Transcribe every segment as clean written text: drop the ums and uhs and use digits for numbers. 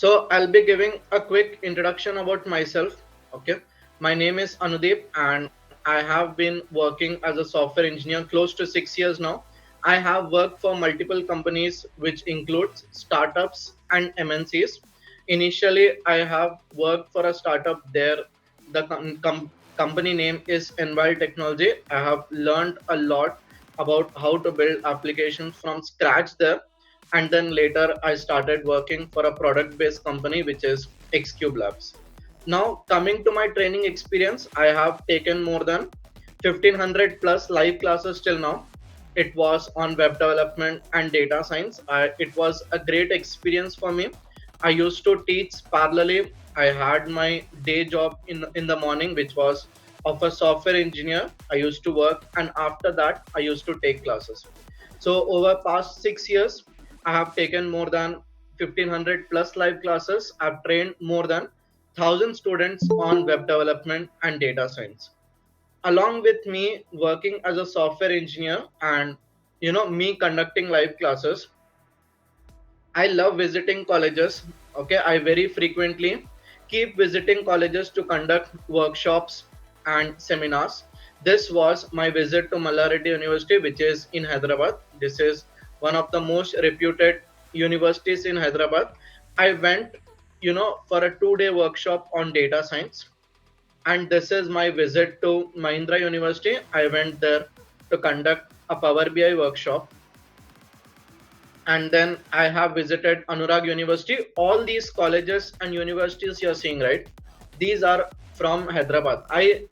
So I'll be giving a quick introduction about myself. Okay, my name is Anudeep, and I have been working as a software engineer close to 6 years now. I have worked for multiple companies, which includes startups and MNCs. Initially, I have worked for a startup there. The company name is Envil Technology. I have learned a lot about how to build applications from scratch there, and then later I started working for a product based company, which is Xcube Labs. Now coming to my training experience, I have taken more than 1500 plus live classes till now. It was on web development and data science. It was a great experience for me. I used to teach parallelly. I had my day job in the morning, which was of a software engineer. I used to work, and after that I used to take classes. So over past 6 years, I have taken more than 1500 plus live classes. I've trained more than 1000 students on web development and data science. Along with me working as a software engineer and me conducting live classes, I love visiting colleges. Okay, I very frequently keep visiting colleges to conduct workshops and seminars. This was my visit to Mallarity University, which is in Hyderabad. This is one of the most reputed universities in Hyderabad. I went, for a 2 day workshop on data science, and this is my visit to Mahindra University. I went there to conduct a Power BI workshop, and then I have visited Anurag University. All these colleges and universities you're seeing, right? These are from Hyderabad. I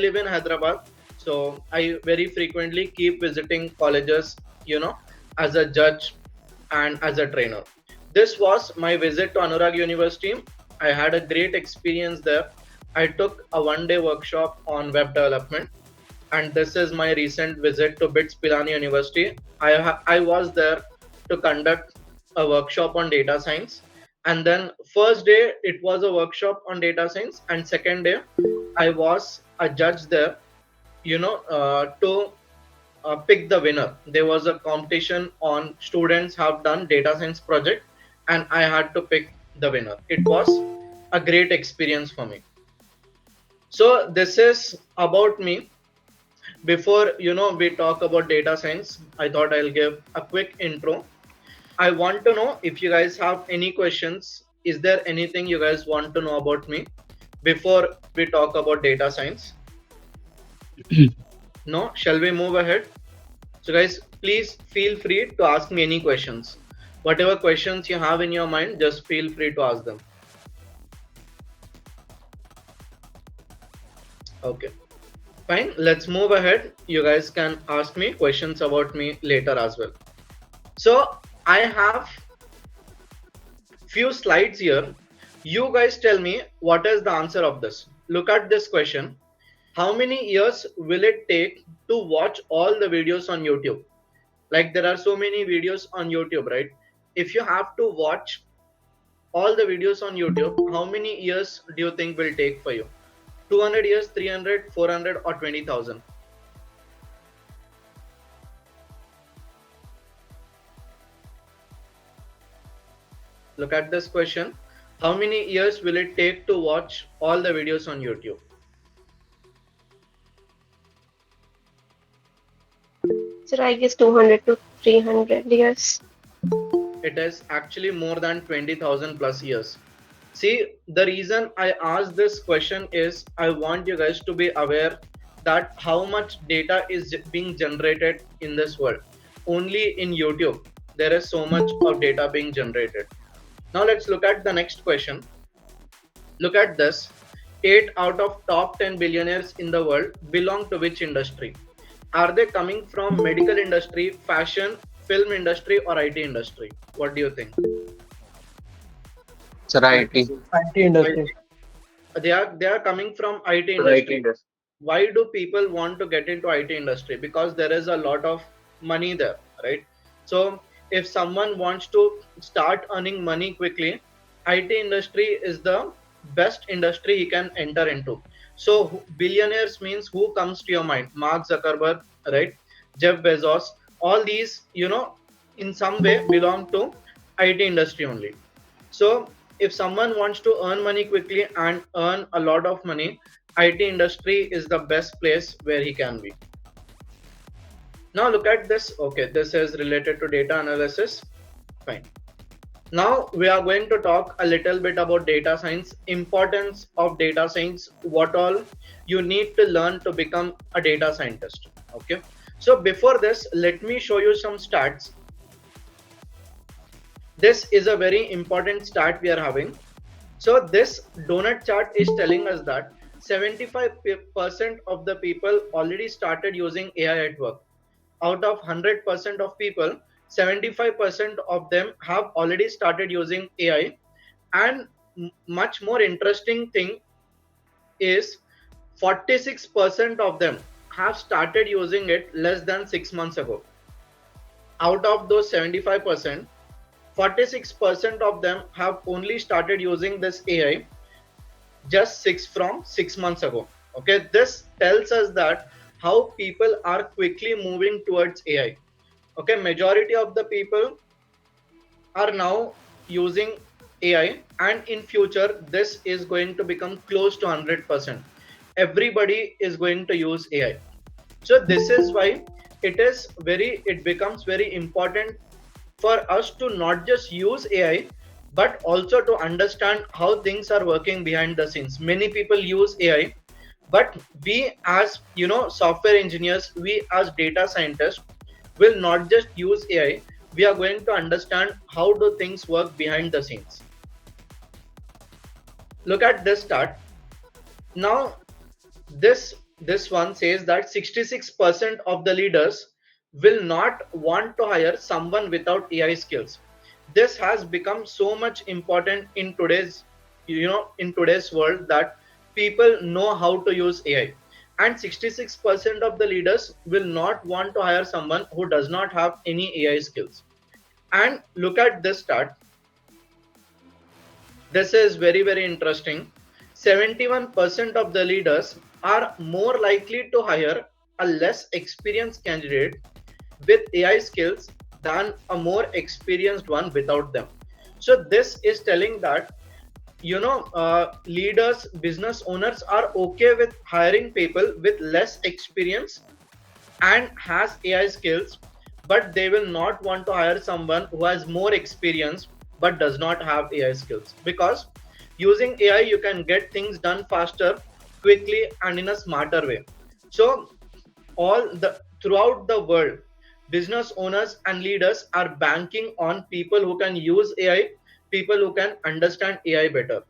live in Hyderabad, so I very frequently keep visiting colleges, as a judge and as a trainer. This was my visit to Anurag University. I had a great experience there. I took a 1 day workshop on web development, and this is my recent visit to BITS Pilani University. I was there to conduct a workshop on data science, and then first day it was a workshop on data science, and second day I was a judge there. To pick the winner. There was a competition on students have done data science project, and I had to pick the winner. It was a great experience for me. So this is about me. Before we talk about data science, I thought I'll give a quick intro. I want to know if you guys have any questions. Is there anything you guys want to know about me before we talk about data science? No? Shall we move ahead? So guys, please feel free to ask me any questions. Whatever questions you have in your mind, just feel free to ask them. Okay. Fine, let's move ahead. You guys can ask me questions about me later as well. So I have few slides here. You guys tell me what is the answer of this. Look at this question. How many years will it take to watch all the videos on YouTube? Like there are so many videos on YouTube, right? If you have to watch all the videos on YouTube, how many years do you think will take for you? 200 years, 300, 400, or 20,000? Look at this question. How many years will it take to watch all the videos on YouTube? So I guess 200 to 300 years. It is actually more than 20,000 plus years. See, the reason I asked this question is I want you guys to be aware that how much data is being generated in this world. Only in YouTube, there is so much of data being generated. Now let's look at the next question. Look at this. 8 out of top 10 billionaires in the world belong to which industry? Are they coming from medical industry, fashion, film industry, or IT industry? What do you think? Sir, IT. IT industry. They are coming from IT IT industry. industry. Why do people want to get into IT industry? Because there is a lot of money there, right? So if someone wants to start earning money quickly, IT industry is the best industry he can enter into. So billionaires means who comes to your mind? Mark Zuckerberg, right? Jeff Bezos, all these, in some way belong to IT industry only. So if someone wants to earn money quickly and earn a lot of money, IT industry is the best place where he can be. Now look at this. Okay, this is related to data analysis. Fine. Now we are going to talk a little bit about data science, importance of data science, what all you need to learn to become a data scientist. Okay. So before this, let me show you some stats. This is a very important stat we are having. So this donut chart is telling us that 75% of the people already started using AI at work. Out of 100% of people, 75% of them have already started using AI. And much more interesting thing is 46% of them have started using it less than 6 months ago. Out of those 75%, 46% of them have only started using this AI just 6 months ago. Okay, this tells us that how people are quickly moving towards AI. Okay, majority of the people are now using AI, and in future this is going to become close to 100%. Everybody is going to use AI. So this is why it becomes very important for us to not just use AI, but also to understand how things are working behind the scenes. Many people use AI, but we as software engineers, we as data scientists will not just use AI. We are going to understand how do things work behind the scenes. Look at this chart. Now this one says that 66% of the leaders will not want to hire someone without AI skills. This has become so much important in today's world, that people know how to use AI, and 66% of the leaders will not want to hire someone who does not have any AI skills. And look at this chart. This is very, very interesting. 71% of the leaders are more likely to hire a less experienced candidate with AI skills than a more experienced one without them. So this is telling that leaders, business owners are okay with hiring people with less experience and has AI skills, but they will not want to hire someone who has more experience but does not have AI skills, because using AI you can get things done faster, quickly, and in a smarter way. So throughout the world, business owners and leaders are banking on people who can use AI, people who can understand AI better.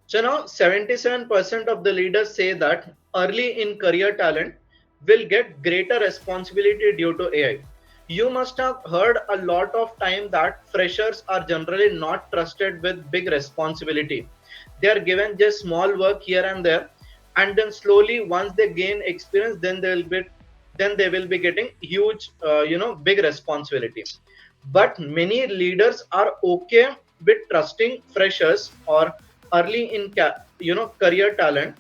So now 77% of the leaders say that early in career talent will get greater responsibility due to AI. You must have heard a lot of time that freshers are generally not trusted with big responsibility. They are given just small work here and there, and then slowly once they gain experience, then they will be getting huge big responsibility. But many leaders are okay with trusting freshers or early in career talent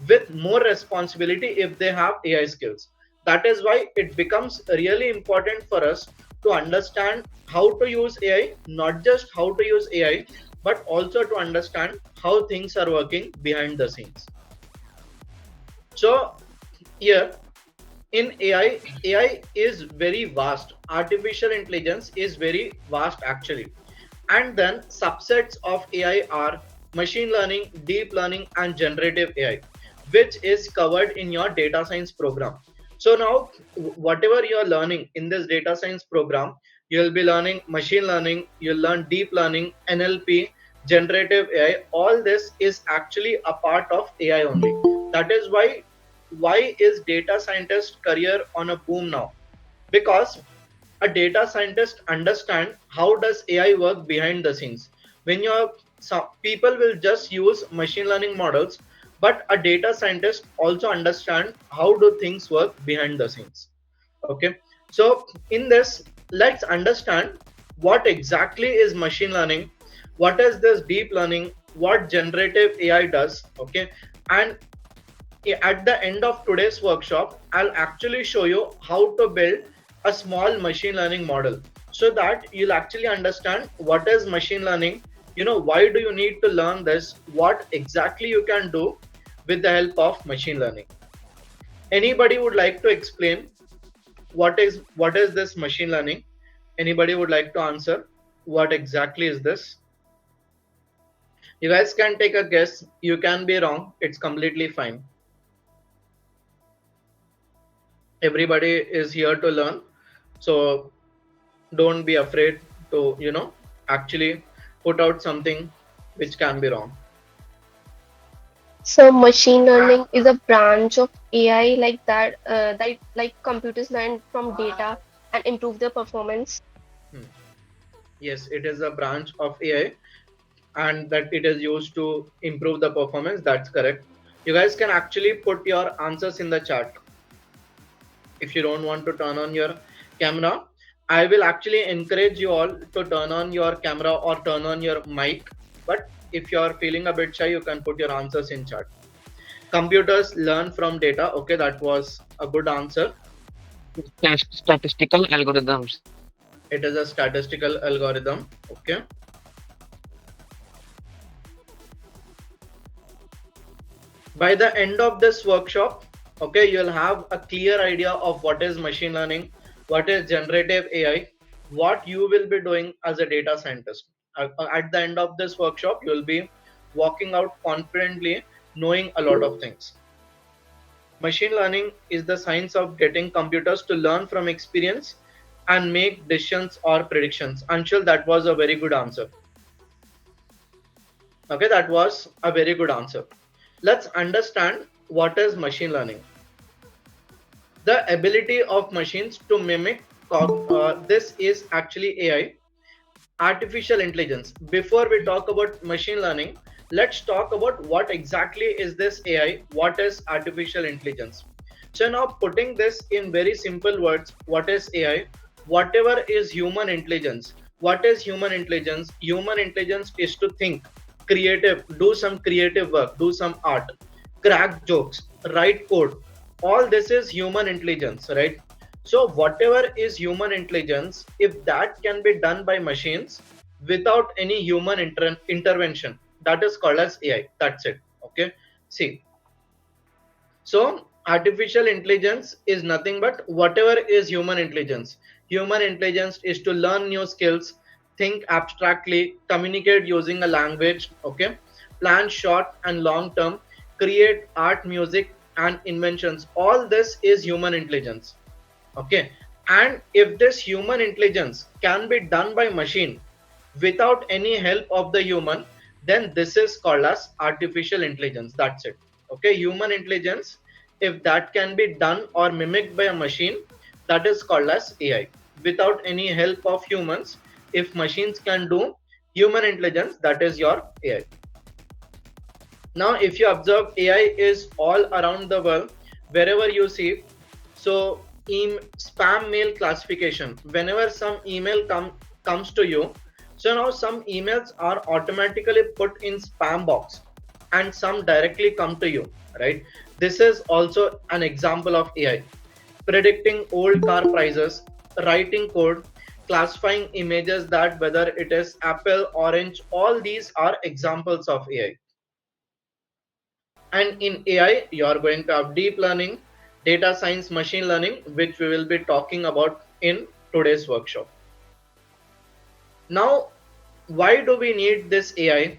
with more responsibility if they have AI skills. That is why it becomes really important for us to understand how to use AI, not just how to use AI, but also to understand how things are working behind the scenes. So here in AI is very vast. Artificial intelligence is very vast actually. And then subsets of AI are machine learning, deep learning, and generative AI, which is covered in your data science program. So now, whatever you are learning in this data science program, you'll be learning machine learning, you'll learn deep learning, NLP, generative AI. All this is actually a part of AI only. That is why is data scientist career on a boom now? Because a data scientist understand how does AI work behind the scenes. When some people will just use machine learning models, but a data scientist also understand how do things work behind the scenes. Okay, so in this, let's understand what exactly is machine learning, what is this deep learning, what generative AI does. Okay, and at the end of today's workshop, I'll actually show you how to build a small machine learning model. so that you'll actually understand what is machine learning, why do you need to learn this, what exactly you can do with the help of machine learning. Anybody would like to explain what is this machine learning? Anybody would like to answer what exactly is this? You guys can take a guess, you can be wrong, it's completely fine. Everybody is here to learn, so don't be afraid to actually put out something which can be wrong. So machine learning is a branch of AI like that like computers learn from data and improve their performance. Hmm. Yes, it is a branch of AI and that it is used to improve the performance. That's correct. You guys can actually put your answers in the chat. If you don't want to turn on your camera, I will actually encourage you all to turn on your camera or turn on your mic. But if you are feeling a bit shy, you can put your answers in chat. Computers learn from data. Okay, that was a good answer. Statistical algorithms. It is a statistical algorithm. Okay. By the end of this workshop, okay, you'll have a clear idea of what is machine learning, what is generative AI, what you will be doing as a data scientist. At the end of this workshop, you'll be walking out confidently, knowing a lot of things. Machine learning is the science of getting computers to learn from experience and make decisions or predictions. Anshul, that was a very good answer. Okay, that was a very good answer. Let's understand what is machine learning. The ability of machines to mimic this is actually AI, artificial intelligence. Before we talk about machine learning, let's talk about what exactly is this AI, what is artificial intelligence. So now putting this in very simple words, what is AI? Whatever is human intelligence. What is human intelligence? Human intelligence is to think, creative, do some creative work, do some art, crack jokes, write code. All this is human intelligence, right? So whatever is human intelligence, if that can be done by machines without any human intervention, that is called as AI. That's it. Okay. See, so artificial intelligence is nothing but whatever is human intelligence. Human intelligence is to learn new skills, think abstractly, communicate using a language, okay, plan short and long term, create art, music, and inventions. All this is human intelligence. Okay. And if this human intelligence can be done by machine without any help of the human, then this is called as artificial intelligence. That's it. Okay. Human intelligence, if that can be done or mimicked by a machine, that is called as AI. Without any help of humans, if machines can do human intelligence, that is your AI. Now if you observe, AI is all around the world, wherever you see. So spam mail classification, whenever some email comes to you, so now some emails are automatically put in spam box and some directly come to you, right? This is also an example of AI. Predicting old car prices, writing code, classifying images, that whether it is apple, orange, all these are examples of AI. And in AI, you are going to have deep learning, data science, machine learning, which we will be talking about in today's workshop. Now, why do we need this AI?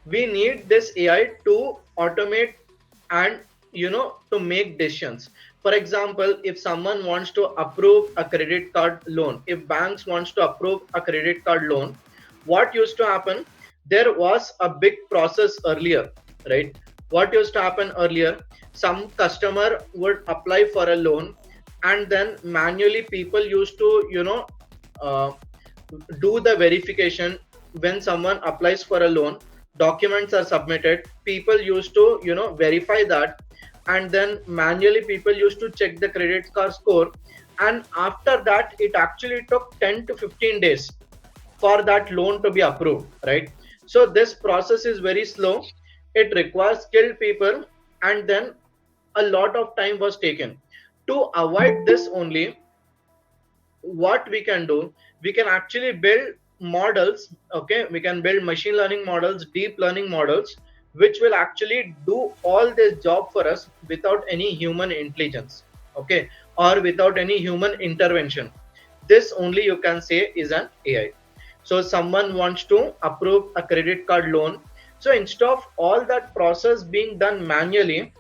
We need this AI to automate and to make decisions. For example, if someone wants to approve a credit card loan, if banks wants to approve a credit card loan, what used to happen? There was a big process earlier, right? What used to happen earlier? Some customer would apply for a loan, and then manually people used to uh, do the verification. When someone applies for a loan, documents are submitted, people used to verify that, and then manually people used to check the credit card score, and after that it actually took 10 to 15 days for that loan to be approved, right? So this process is very slow, it requires skilled people, and then a lot of time was taken. To avoid this only, what we can do, we can actually build models. Okay, we can build machine learning models, deep learning models, which will actually do all this job for us without any human intelligence. Okay, or without any human intervention. This only you can say is an AI. So someone wants to approve a credit card loan, so instead of all that process being done manually,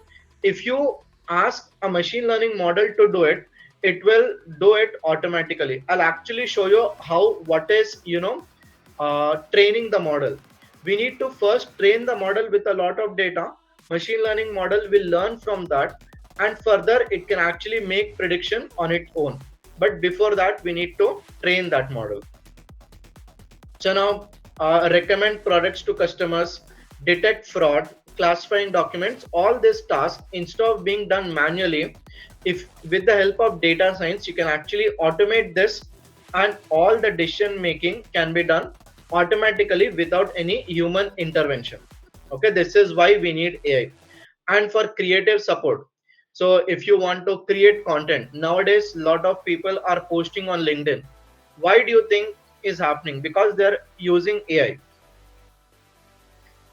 if you ask a machine learning model to do it, it will do it automatically. I'll actually show you how, what is, training the model. We need to first train the model with a lot of data. Machine learning model will learn from that, and further it can actually make prediction on its own. But before that, we need to train that model. So now, recommend products to customers, detect fraud, classifying documents, all these tasks, instead of being done manually, if with the help of data science, you can actually automate this, and all the decision making can be done automatically without any human intervention. Okay, this is why we need AI. And for creative support, so if you want to create content, nowadays a lot of people are posting on LinkedIn. Why do you think is happening? Because they're using AI.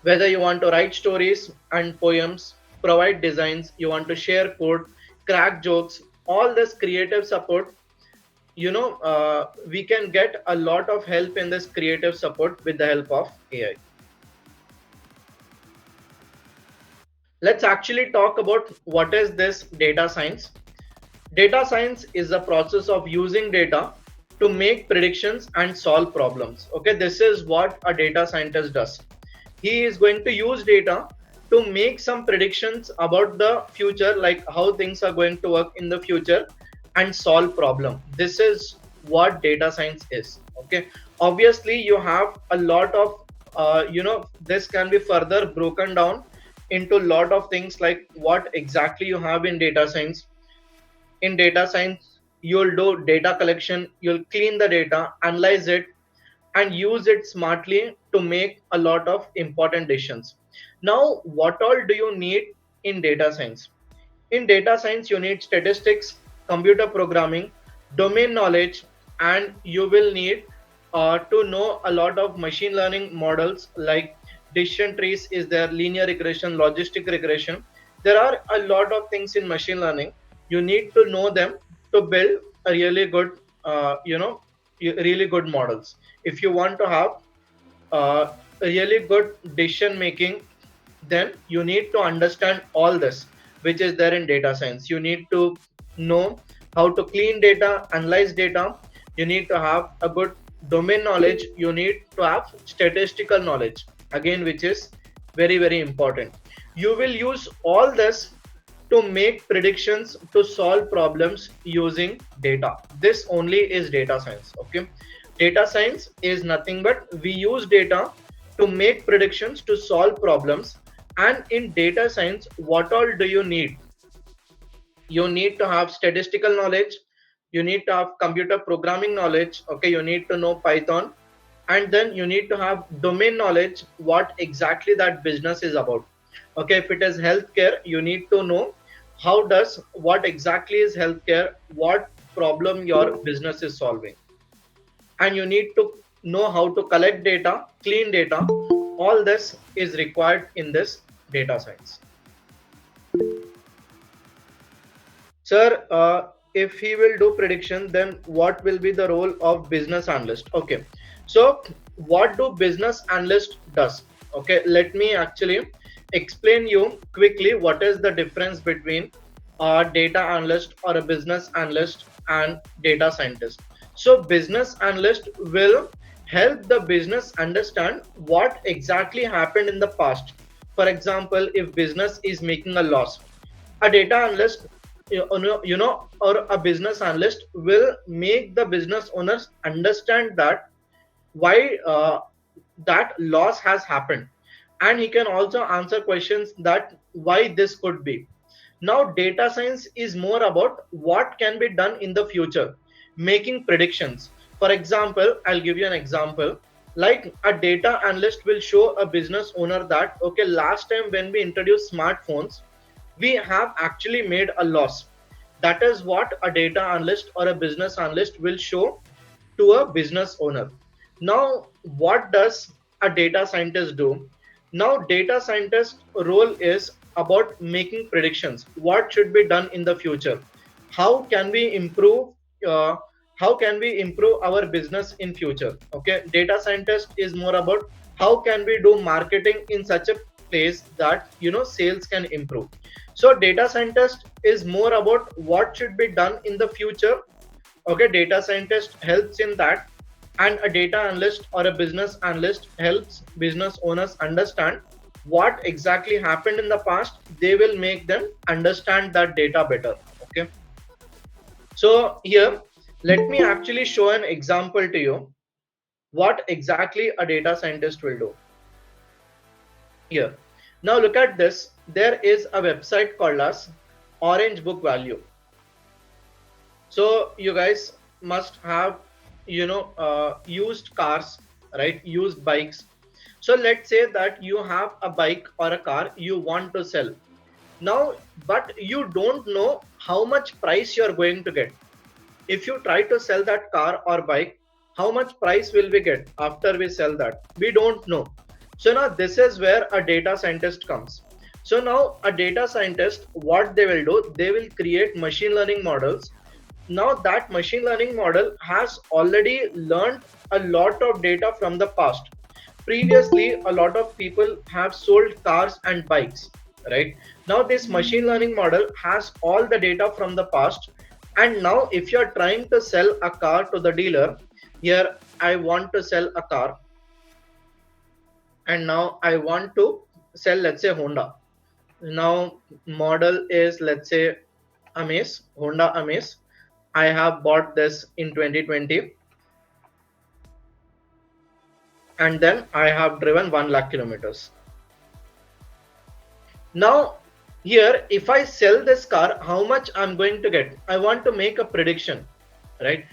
Whether you want to write stories and poems, provide designs, you want to share code, crack jokes, all this creative support, we can get a lot of help in this creative support with the help of AI. Let's actually talk about what is this data science. Data science is the process of using data to make predictions and solve problems. Okay, this is what a data scientist does. He is going to use data to make some predictions about the future, like how things are going to work in the future, and solve problem. This is what data science is. Okay, obviously you have a lot of this can be further broken down into a lot of things, like what exactly you have in data science. In data science, you'll do data collection, you'll clean the data, analyze it, and use it smartly to make a lot of important decisions. Now, what all do you need in data science? In data science, you need statistics, computer programming, domain knowledge, and you will need to know a lot of machine learning models, like decision trees is there, linear regression, logistic regression. There are a lot of things in machine learning. You need to know them to build a really good, really good models. If you want to have really good decision making, then you need to understand all this which is there in data science. You need to know how to clean data, analyze data. You need to have a good domain knowledge. You need to have statistical knowledge, again, which is very, very important. You will use all this to make predictions, to solve problems using data. This only is data science. Okay, data science is nothing but we use data to make predictions, to solve problems. And in data science, what all do you need? You need to have statistical knowledge, you need to have computer programming knowledge. Okay, you need to know Python, and then you need to have domain knowledge, what exactly that business is about. Okay, if it is healthcare, you need to know how does, what exactly is healthcare, what problem your business is solving. And you need to know how to collect data, clean data. All this is required in this data science. Sir, if he will do prediction, then what will be the role of business analyst? Okay, so what do business analyst does? Okay, let me actually explain you quickly what is the difference between a data analyst or a business analyst and data scientist. So business analyst will help the business understand what exactly happened in the past. For example, if business is making a loss, a data analyst, or a business analyst will make the business owners understand that why that loss has happened, and he can also answer questions that why this could be. Now data science is more about what can be done in the future, making predictions. For example, I'll give you an example. Like a data analyst will show a business owner that, okay, last time when we introduced smartphones, we have actually made a loss. That is what a data analyst or a business analyst will show to a business owner. Now, what does a data scientist do? Now, data scientist role is about making predictions. What should be done in the future? How can we improve? Uh, how can we improve our business in future? Okay, data scientist is more about how can we do marketing in such a place that sales can improve. So, data scientist is more about what should be done in the future. Okay, data scientist helps in that, and a data analyst or a business analyst helps business owners understand what exactly happened in the past. They will make them understand that data better. Okay, so here let me actually show an example to you what exactly a data scientist will do. Here, now look at this. There is a website called as Orange Book Value. So you guys must have used cars, right? Used bikes. So let's say that you have a bike or a car you want to sell now, but you don't know how much price you're going to get. If you try to sell that car or bike, how much price will we get after we sell that? We don't know. So now this is where a data scientist comes. So now a data scientist, what they will do, they will create machine learning models. Now that machine learning model has already learned a lot of data from the past. Previously, a lot of people have sold cars and bikes, right? Now this machine learning model has all the data from the past, and now if you're trying to sell a car to the dealer, here I want to sell a car, and now I want to sell, let's say, Honda. Now model is, let's say, Amaze, Honda Amaze. I have bought this in 2020, and then I have driven 1 lakh kilometers. Now here, if I sell this car, how much I'm going to get? I want to make a prediction, right?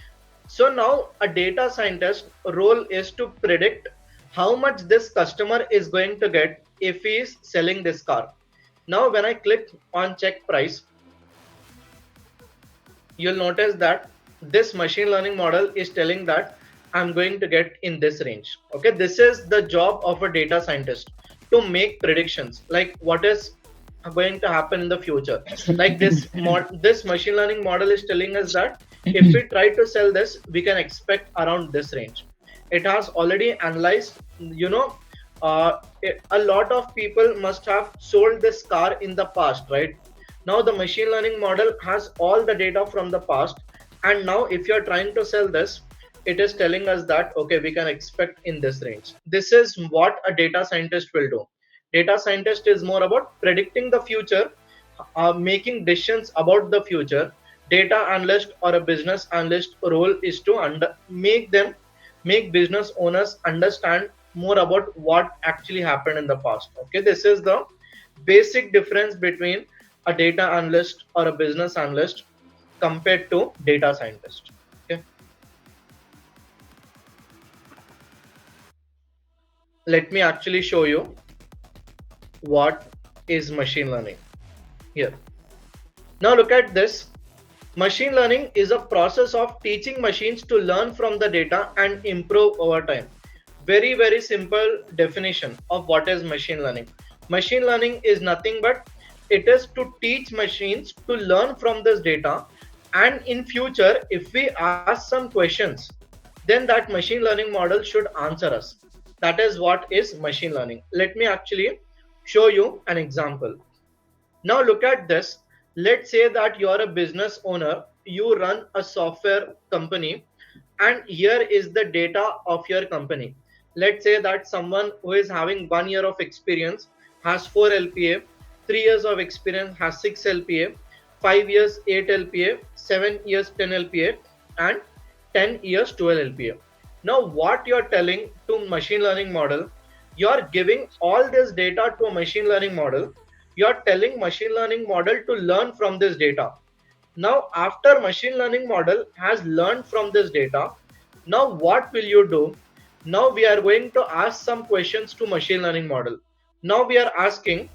So now a data scientist role is to predict how much this customer is going to get if he is selling this car. Now when I click on check price, you'll notice that this machine learning model is telling that I'm going to get in this range. Okay, this is the job of a data scientist, to make predictions like what is going to happen in the future. Like this machine learning model is telling us that if we try to sell this, we can expect around this range. It has already analyzed, a lot of people must have sold this car in the past, right? Now the machine learning model has all the data from the past, and now if you're trying to sell this, it is telling us that okay, we can expect in this range. This is what a data scientist will do. Data scientist is more about predicting the future, making decisions about the future. Data analyst or a business analyst role is to make business owners understand more about what actually happened in the past. Okay, this is the basic difference between a data analyst or a business analyst compared to data scientist. Okay, let me actually show you what is machine learning here. Now look at this. Machine learning is a process of teaching machines to learn from the data and improve over time. Very, very simple definition of what is machine learning. Machine learning is nothing but it is to teach machines to learn from this data, and in future if we ask some questions, then that machine learning model should answer us. That is what is machine learning. Let me actually show you an example. Now look at this. Let's say that you're a business owner, you run a software company, and here is the data of your company. Let's say that someone who is having 1 year of experience has 4 LPA, 3 years of experience has 6 LPA, 5 years 8 LPA, 7 years 10 LPA, and 10 years 12 LPA. Now what you're telling to machine learning model, you're giving all this data to a machine learning model. You're telling machine learning model to learn from this data. Now after machine learning model has learned from this data, now what will you do? Now we are going to ask some questions to machine learning model. Now we are asking,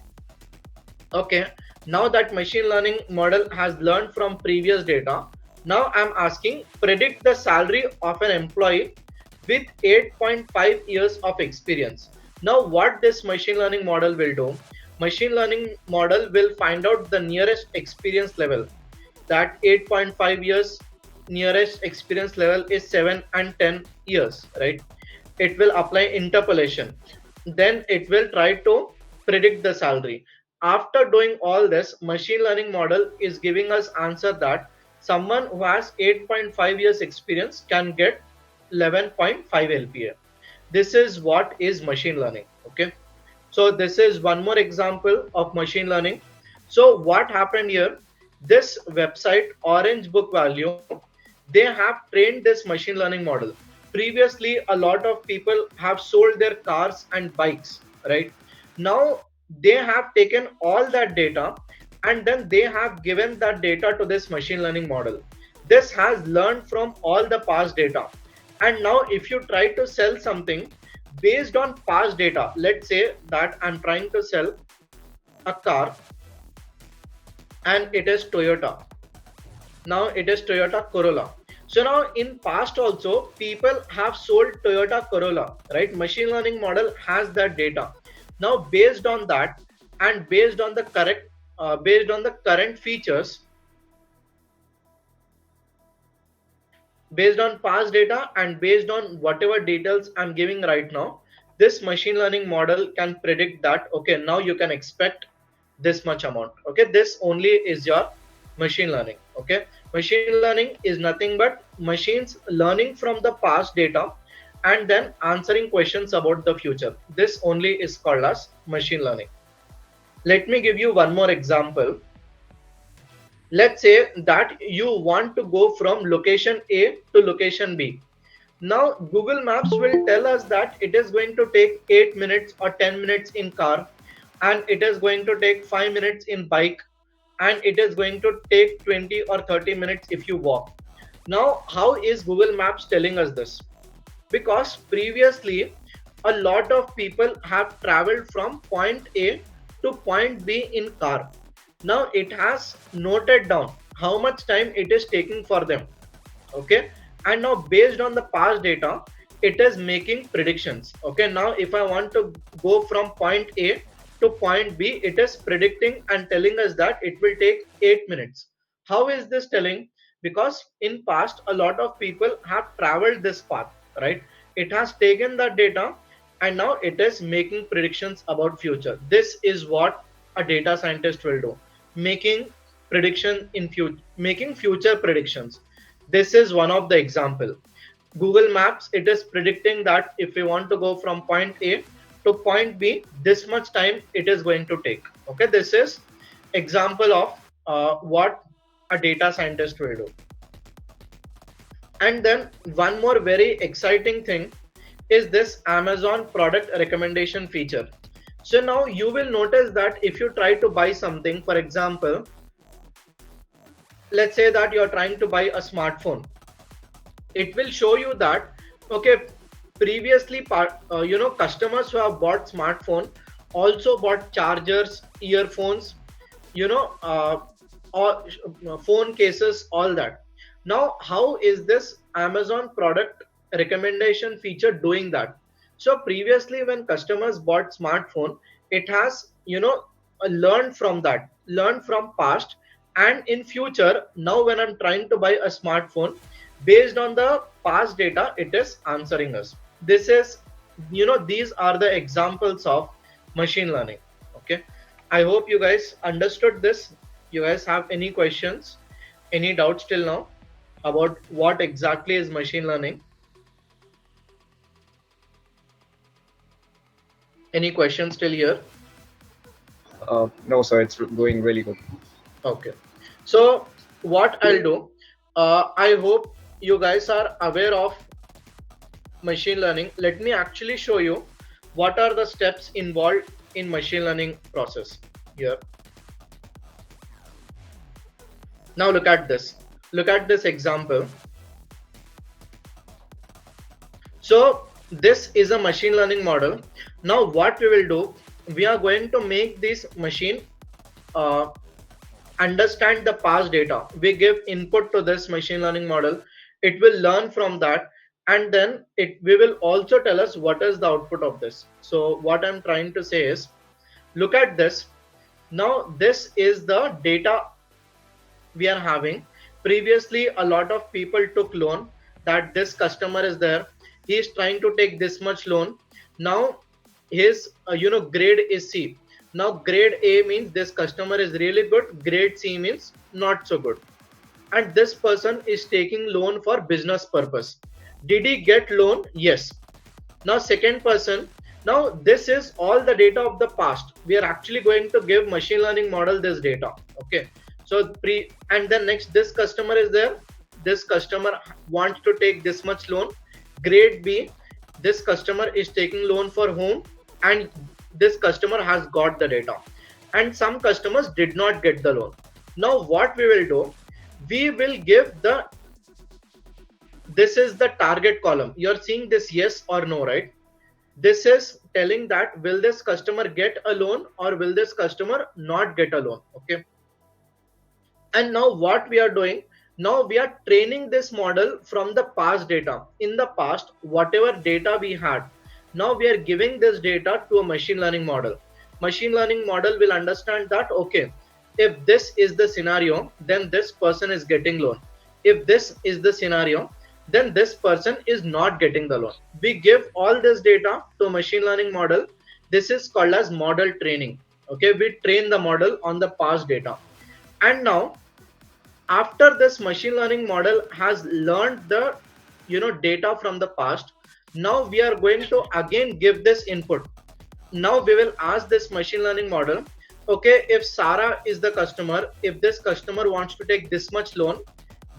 okay, Now that machine learning model has learned from previous data, now I'm asking predict the salary of an employee with 8.5 years of experience. Now what this machine learning model will do, machine learning model will find out the nearest experience level. That 8.5 years nearest experience level is 7 and 10 years, right? It will apply interpolation, then it will try to predict the salary. After doing all this, machine learning model is giving us answer that someone who has 8.5 years experience can get 11.5 lpa. This is what is machine learning. Okay, so this is one more example of machine learning. So what happened here, this website Orange Book Value, they have trained this machine learning model. Previously a lot of people have sold their cars and bikes, right? Now they have taken all that data and then they have given that data to this machine learning model. This has learned from all the past data, and now if you try to sell something based on past data, let's say that I'm trying to sell a car and it is Toyota. Now it is Toyota Corolla. So now in past also people have sold Toyota Corolla, right? Machine learning model has that data. Now based on that and based on the current features, based on past data and based on whatever details I'm giving right now, this machine learning model can predict that okay, now you can expect this much amount. Okay, this only is your machine learning. Okay, machine learning is nothing but machines learning from the past data and then answering questions about the future. This only is called as machine learning. Let me give you one more example. Let's say that you want to go from location A to location B. Now Google Maps will tell us that it is going to take 8 minutes or 10 minutes in car, and it is going to take 5 minutes in bike, and it is going to take 20 or 30 minutes if you walk. Now how is Google Maps telling us this? Because previously a lot of people have traveled from point A to point B in car. Now it has noted down how much time it is taking for them. Okay, and now based on the past data it is making predictions. Okay, now if I want to go from point A to point B, it is predicting and telling us that it will take 8 minutes. How is this telling? Because in past a lot of people have traveled this path, right? It has taken that data and now it is making predictions about future. This is what a data scientist will do, making prediction in future, making future predictions. This is one of the example. Google Maps, it is predicting that if we want to go from point A to point B, this much time it is going to take. Okay, this is example of what a data scientist will do. And then one more very exciting thing is this Amazon product recommendation feature. So now you will notice that if you try to buy something, for example, let's say that you're trying to buy a smartphone, it will show you that okay, previously customers who have bought smartphone also bought chargers, earphones, or phone cases, all that. Now how is this Amazon product recommendation feature doing that? So previously when customers bought smartphone, it has learned from that, learned from past, and in future now when I'm trying to buy a smartphone, based on the past data it is answering us. This is, these are the examples of machine learning. Okay, I hope you guys understood this. You guys have any questions, any doubts till now about what exactly is machine learning? Any questions till here? No, sir, it's going really good. Okay, so what I'll do, I hope you guys are aware of machine learning. Let me actually show you what are the steps involved in machine learning process here. Now look at this. Look at this example. So this is a machine learning model. Now what we will do, we are going to make this machine understand the past data. We give input to this machine learning model. It will learn from that, and then it we will also tell us what is the output of this. So what I'm trying to say is, look at this. Now this is the data we are having. Previously, a lot of people took loan, that this customer is there, he is trying to take this much loan. Now his grade is C. Now grade A means this customer is really good, grade C means not so good, and this person is taking loan for business purpose. Did he get loan? Yes. Now second person, now this is all the data of the past. We are actually going to give machine learning model this data. Okay, so pre and then next, this customer is there, this customer wants to take this much loan. Grade B, this customer is taking loan for home, and this customer has got the data, and some customers did not get the loan. Now what we will do, we will give the, this is the target column. You're seeing this yes or no, right? This is telling that will this customer get a loan or will this customer not get a loan. Okay, and now what we are doing, now we are training this model from the past data. In the past, whatever data we had, now we are giving this data to a machine learning model. Machine learning model will understand that, okay, if this is the scenario, then this person is getting loan. If this is the scenario, then this person is not getting the loan. We give all this data to a machine learning model. This is called as model training. Okay, we train the model on the past data. And now after this machine learning model has learned the data from the past, now we are going to again give this input. Now we will ask this machine learning model, okay, if Sarah is the customer, if this customer wants to take this much loan,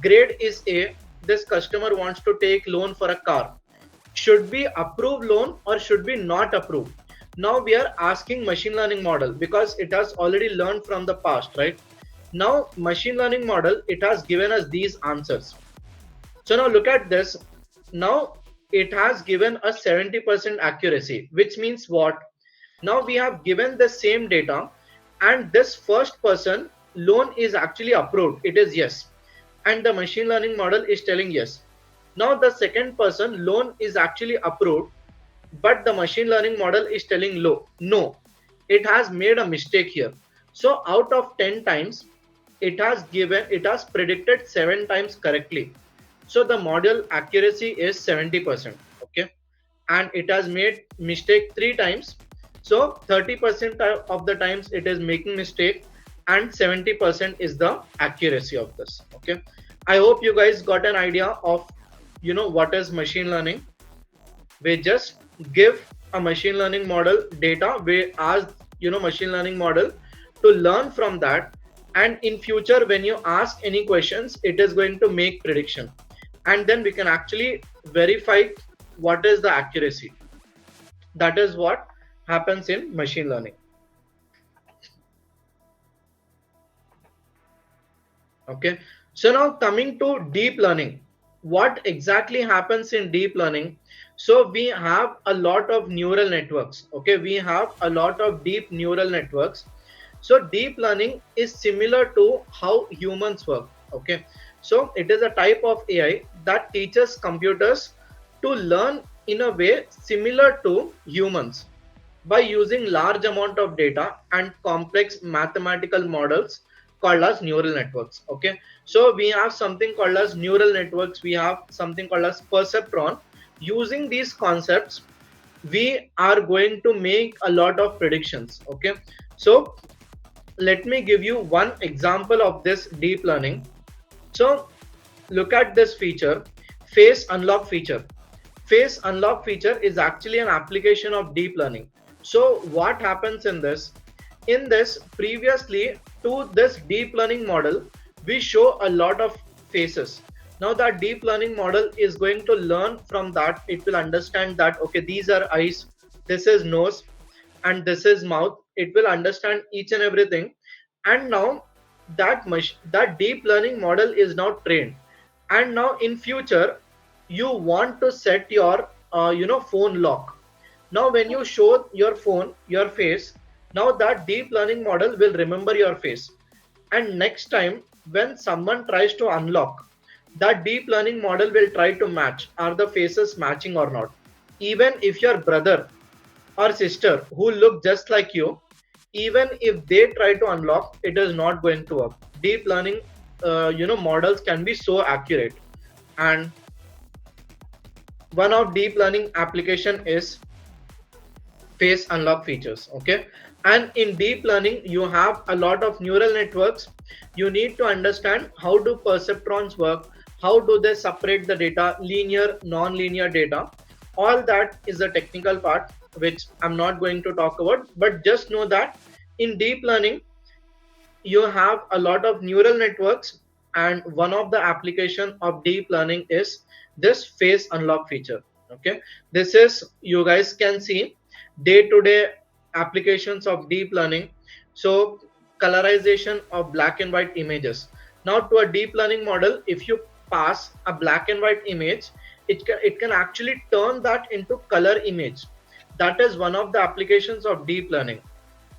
grade is A, this customer wants to take loan for a car, should we approve loan or should we not approve? Now we are asking machine learning model, because it has already learned from the past, right? Now machine learning model, it has given us these answers. So now look at this. Now it has given a 70% accuracy, which means what? Now we have given the same data, and this first person loan is actually approved, it is yes, and the machine learning model is telling yes. Now the second person loan is actually approved, but the machine learning model is telling no, it has made a mistake here. So out of 10 times, it has predicted 7 times correctly. So the model accuracy is 70%. Okay, and it has made mistake 3 times. So 30% of the times it is making mistake, and 70% is the accuracy of this. Okay, I hope you guys got an idea of what is machine learning. We just give a machine learning model data. We ask machine learning model to learn from that, and in future when you ask any questions, it is going to make prediction, and then we can actually verify what is the accuracy. That is what happens in machine learning. Okay, so now coming to deep learning, what exactly happens in deep learning? So we have a lot of neural networks. Okay, we have a lot of deep neural networks. So deep learning is similar to how humans work. Okay, so it is a type of AI that teaches computers to learn in a way similar to humans by using large amount of data and complex mathematical models called as neural networks. Okay, so we have something called as neural networks, we have something called as perceptron. Using these concepts, we are going to make a lot of predictions. Okay, so let me give you one example of this deep learning. So look at this feature, face unlock feature. Face unlock feature is actually an application of deep learning. So what happens in this? In this, previously to this deep learning model, we show a lot of faces. Now that deep learning model is going to learn from that. It will understand that, okay, these are eyes, this is nose, and this is mouth. It will understand each and everything. And now that deep learning model is now trained. And now in future, you want to set your phone lock. Now when you show your phone your face, now that deep learning model will remember your face. And next time when someone tries to unlock, that deep learning model will try to match, are the faces matching or not. Even if your brother or sister who look just like you, even if they try to unlock, it is not going to work. Deep learning models can be so accurate. And one of deep learning application is face unlock features. Okay, and in deep learning you have a lot of neural networks. You need to understand how do perceptrons work, how do they separate the data, linear, non-linear data. All that is a technical part which I'm not going to talk about, but just know that in deep learning you have a lot of neural networks, and one of the application of deep learning is this face unlock feature. Okay, this is, you guys can see, day-to-day applications of deep learning. So colorization of black and white images. Now to a deep learning model, if you pass a black and white image, it can actually turn that into color image. That is one of the applications of deep learning.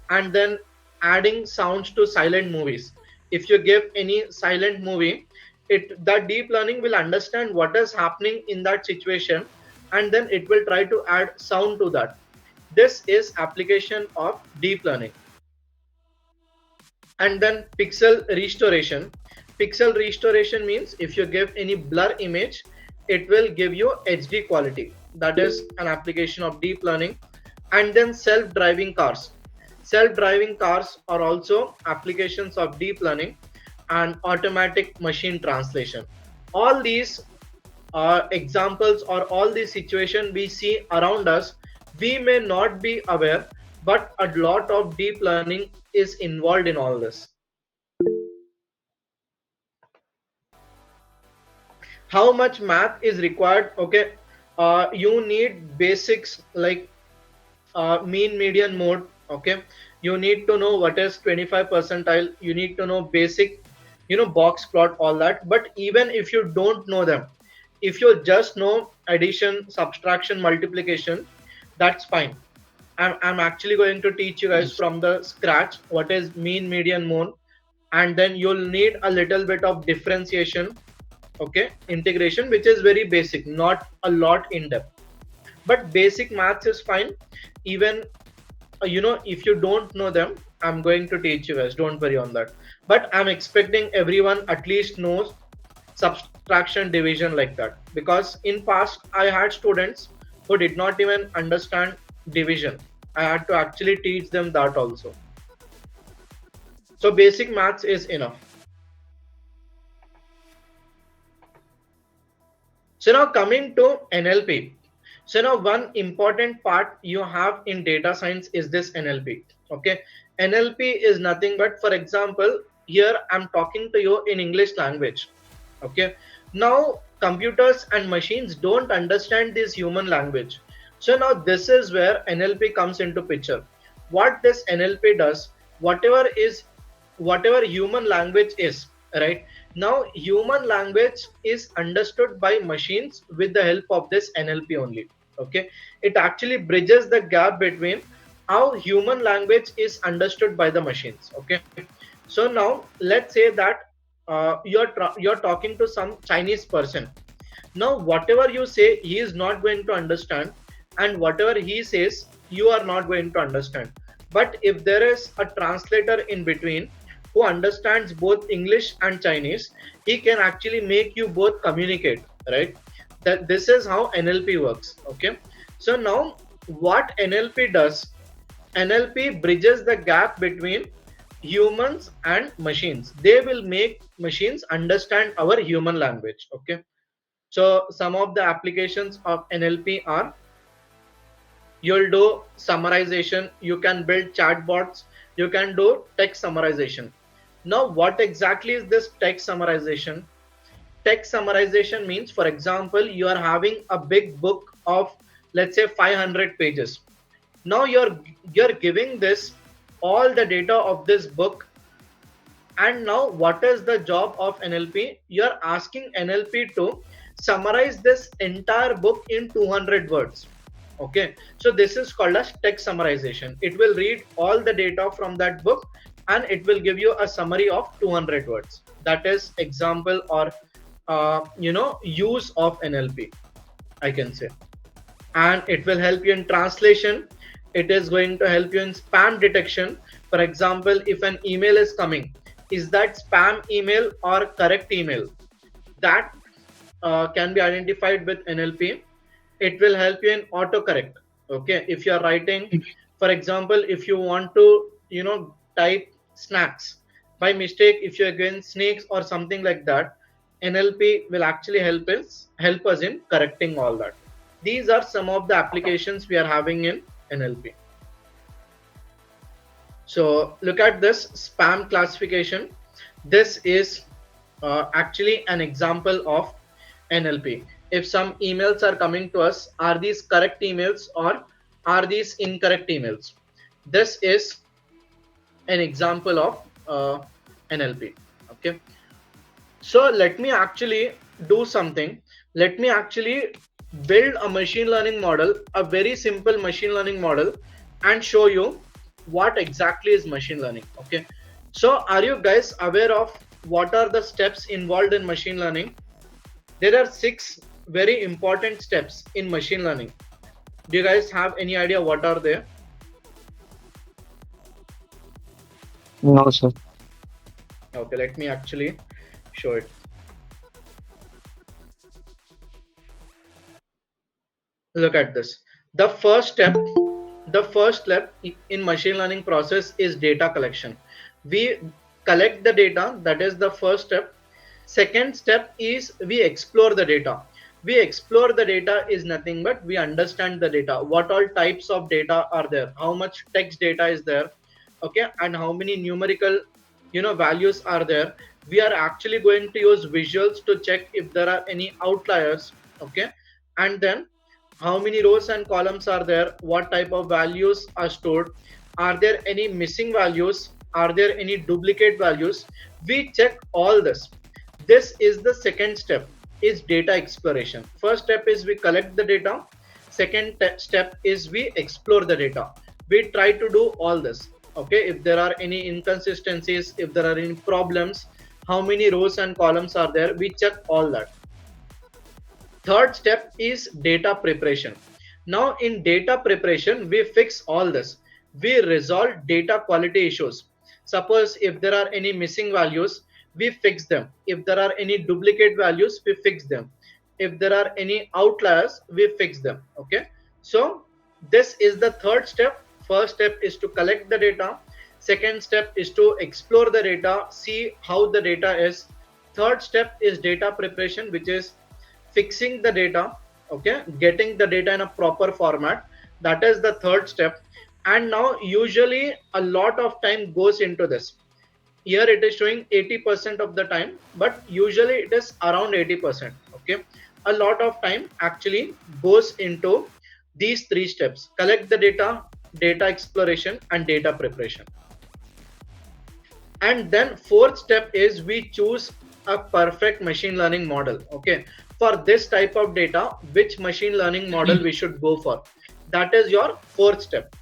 And then adding sounds to silent movies. If you give any silent movie, that deep learning will understand what is happening in that situation, and then it will try to add sound to that. This is application of deep learning. And then pixel restoration. Pixel restoration means if you give any blur image, it will give you HD quality. That is an application of deep learning. And then self-driving cars. Self-driving cars are also applications of deep learning. And automatic machine translation. All these are examples, or all these situations we see around us, we may not be aware, but a lot of deep learning is involved in all this. How much math is required? Okay, you need basics like mean, median, mode. Okay, you need to know what is 25 percentile. You need to know basic, box plot, all that. But even if you don't know them, if you just know addition, subtraction, multiplication, that's fine. I'm actually going to teach you guys from the scratch what is mean, median, mode, and then you'll need a little bit of differentiation, okay, integration, which is very basic, not a lot in depth. But basic maths is fine. Even if you don't know them, I'm going to teach you guys. Don't worry on that. But I'm expecting everyone at least knows subtraction, division, like that, because in past I had students who did not even understand division. I had to actually teach them that also. So basic maths is enough. So now coming to NLP. So now one important part you have in data science is this NLP. Okay, NLP is nothing but, for example, here I'm talking to you in English language. Okay, now computers and machines don't understand this human language. So now this is where NLP comes into picture. What this NLP does, whatever human language is, right? Now human language is understood by machines with the help of this NLP only. Okay, it actually bridges the gap between how human language is understood by the machines. Okay, so now let's say that you're talking to some Chinese person. Now whatever you say, he is not going to understand, and whatever he says, you are not going to understand. But if there is a translator in between who understands both English and Chinese, he can actually make you both communicate, right? That this is how NLP works. Okay, so now what NLP does, NLP bridges the gap between humans and machines. They will make machines understand our human language. Okay, so some of the applications of NLP are, you'll do summarization, you can build chatbots, you can do text summarization. Now what exactly is this text summarization? Text summarization means, for example, you are having a big book of, let's say, 500 pages. Now you're giving this all the data of this book, and now what is the job of NLP? You're asking NLP to summarize this entire book in 200 words. Okay, so this is called as text summarization. It will read all the data from that book and it will give you a summary of 200 words. That is example or use of NLP, I can say. And it will help you in translation. It is going to help you in spam detection. For example, if an email is coming, is that spam email or correct email? That can be identified with NLP. It will help you in autocorrect. Okay, if you are writing, for example, if you want to type snacks by mistake, if you are going snakes or something like that, NLP will actually help us in correcting all that. These are some of the applications we are having in NLP. So look at this spam classification. This is actually an example of NLP. If some emails are coming to us, are these correct emails or are these incorrect emails? This is an example of NLP. Okay. So let me actually do something. Let me actually build a machine learning model, a very simple machine learning model, and show you what exactly is machine learning. Okay. So are you guys aware of what are the steps involved in machine learning? There are 6 very important steps in machine learning. Do you guys have any idea what are they? No, sir. Okay, let me actually show it. Look at this. The first step in machine learning process is data collection. We collect the data, that is the first step. Second step is we explore the data. We explore the data is nothing but we understand the data. What all types of data are there? How much text data is there? Okay, and how many numerical values are there? We are actually going to use visuals to check if there are any outliers. Okay, and then how many rows and columns are there? What type of values are stored? Are there any missing values? Are there any duplicate values? We check all this. This is the second step, is data exploration. First step is we collect the data. Second step is we explore the data. We try to do all this. Okay, if there are any inconsistencies, if there are any problems, how many rows and columns are there, we check all that. Third step is data preparation. Now in data preparation, we fix all this. We resolve data quality issues. Suppose if there are any missing values, we fix them. If there are any duplicate values, we fix them. If there are any outliers, we fix them. Okay, so this is the third step. First step is to collect the data. Second step is to explore the data, see how the data is. Third step is data preparation, which is fixing the data. Okay, getting the data in a proper format. That is the third step. And now usually a lot of time goes into this. Here it is showing 80% of the time, but usually it is around 80%. Okay, a lot of time actually goes into these 3 steps: collect the data, data exploration, and data preparation. And then fourth step is we choose a perfect machine learning model. Okay, for this type of data, which machine learning model we should go for? That is your fourth step.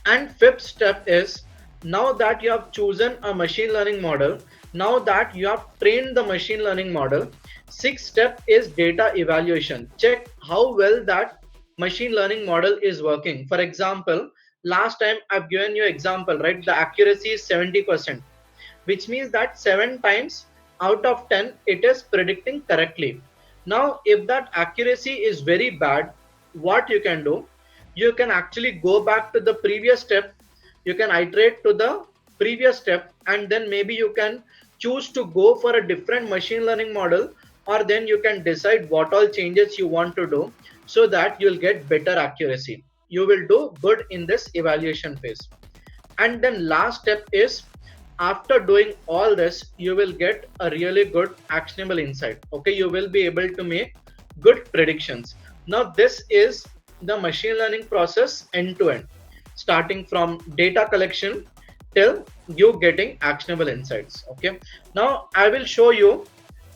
And fifth step is, now that you have chosen a machine learning model, now that you have trained the machine learning model, sixth step is data evaluation. Check how well that machine learning model is working. For example, last time I've given you example, right? The accuracy is 70%, which means that 7 times out of 10 it is predicting correctly. Now if that accuracy is very bad, what you can do, you can actually go back to the previous step, you can iterate to the previous step, and then maybe you can choose to go for a different machine learning model, or then you can decide what all changes you want to do so that you'll get better accuracy. You will do good in this evaluation phase. And then last step is, after doing all this, you will get a really good actionable insight. Okay, you will be able to make good predictions. Now this is the machine learning process end to end, starting from data collection till you getting actionable insights. Okay, now I will show you,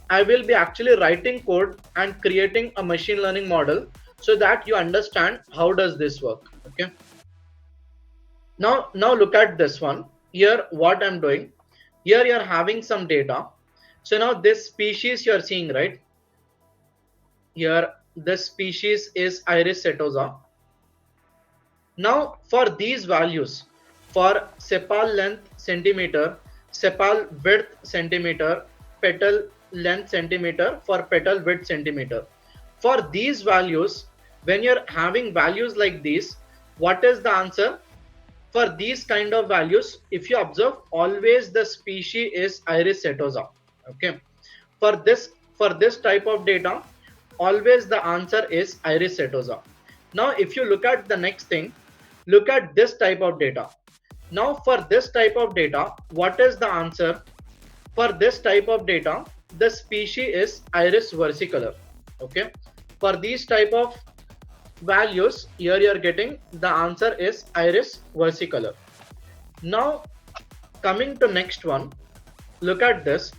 I will be actually writing code and creating a machine learning model so that you understand how does this work. Okay, Now look at this one. Here what I'm doing, here you're having some data. So now this species you're seeing, right? Here this species is Iris setosa. Now for these values, for sepal length centimeter, sepal width centimeter, petal length centimeter, for petal width centimeter, for these values, when you're having values like these, what is the answer? For these kind of values, if you observe, always the species is Iris setosa. Okay, for this type of data, always the answer is Iris setosa. Now if you look at the next thing, look at this type of data. Now for this type of data, what is the answer? For this type of data, the species is Iris versicolor. Okay, for these type of values, here you are getting the answer is Iris versicolor. Now coming to next one, look at this.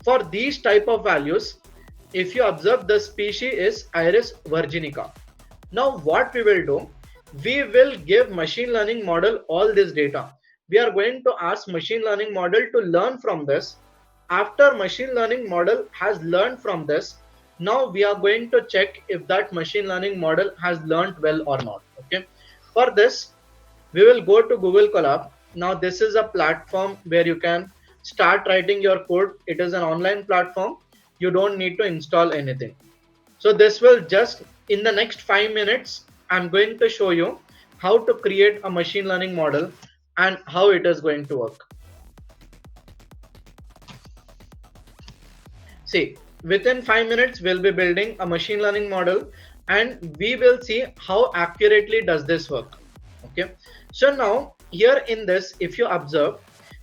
For these type of values, if you observe, the species is Iris virginica. Now what we will do, we will give machine learning model all this data. We are going to ask machine learning model to learn from this. After machine learning model has learned from this, now we are going to check if that machine learning model has learned well or not. Okay, for this we will go to Google Colab. Now this is a platform where you can start writing your code. It is an online platform. You don't need to install anything. So this will just, in the next 5 minutes, I'm going to show you how to create a machine learning model and how it is going to work. See, within 5 minutes, we'll be building a machine learning model and we will see how accurately does this work. Okay, so now here in this, if you observe,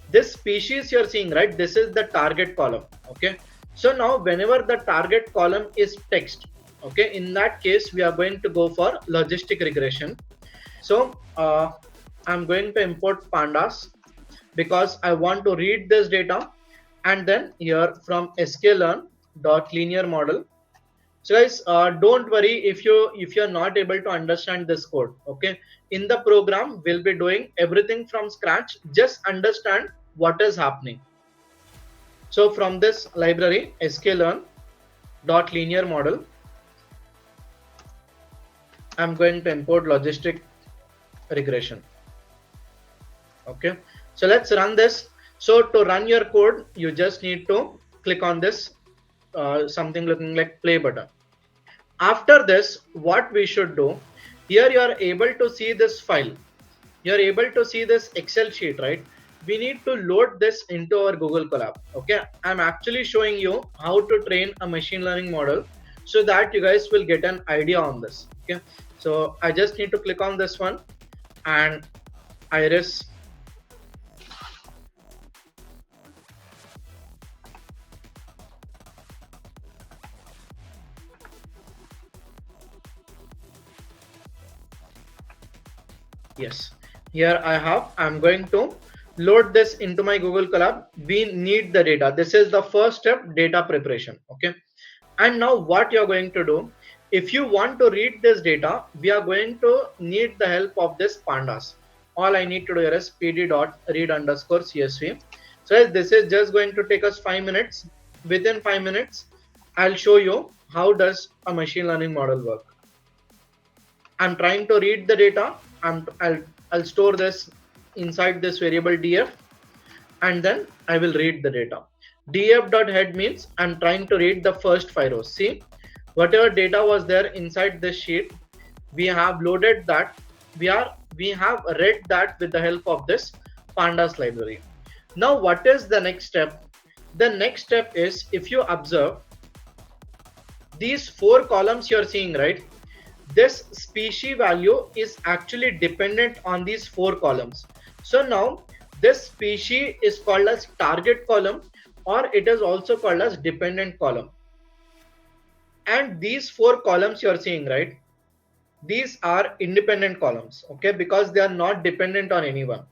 this species you're seeing, right, this is the target column. Okay, so now whenever the target column is text, okay, in that case we are going to go for logistic regression. So I'm going to import pandas because I want to read this data, and then here from sklearn dot linear model. So guys, don't worry if you're not able to understand this code. Okay, in the program we'll be doing everything from scratch. Just understand what is happening. So from this library sklearn dot linear model, I'm going to import logistic regression. Okay, so let's run this. So to run your code, you just need to click on this something looking like play button. After this, what we should do, here you are able to see this file. You are able to see this Excel sheet, right? We need to load this into our Google Colab. Okay, I'm actually showing you how to train a machine learning model so that you guys will get an idea on this. Okay, so I just need to click on this one and Iris. Yes, here I'm going to load this into my Google Colab. We need the data. This is the first step, data preparation. Okay, and now what you're going to do, if you want to read this data, we are going to need the help of this pandas. All I need to do here is pd.read_csv. So this is just going to take us 5 minutes. Within 5 minutes, I'll show you how does a machine learning model work. I'm trying to read the data. I'll store this inside this variable df, and then I will read the data. df.head means I'm trying to read the first 5 rows. See, whatever data was there inside this sheet, we have loaded that. We have read that with the help of this pandas library. Now what is the next step? The next step is, if you observe these 4 columns you're seeing, right, this species value is actually dependent on these 4 columns. So now this species is called as target column, or it is also called as dependent column. And these 4 columns you're seeing, right, these are independent columns. Okay, because they are not dependent on anyone,